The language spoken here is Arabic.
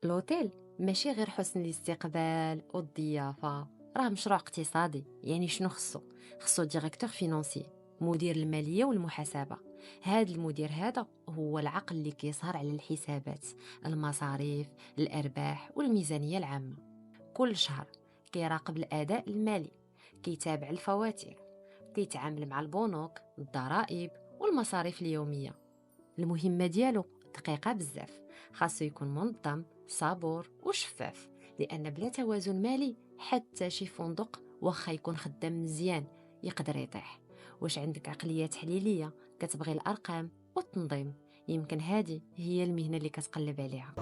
لوتيل ماشي غير حسن الاستقبال والضيافة، راه مشروع اقتصادي. يعني شنو خصو ديريكتور فينانسي، مدير المالية والمحاسبة. هاد المدير هذا هو العقل اللي كيسهر على الحسابات، المصاريف، الأرباح والميزانية العامة. كل شهر كيراقب الأداء المالي، كيتابع الفواتير، كيتعامل مع البنوك، الضرائب والمصاريف اليومية. المهمة ديالو دقيقة بزاف، خاصو يكون منظم صبور وشفاف، لأن بلا توازن مالي حتى شي فندق واخا يكون خدام مزيان يقدر يطيح. واش عندك عقلية تحليلية كتبغي الأرقام والتنظيم؟ يمكن هذه هي المهنة اللي كتقلب عليها.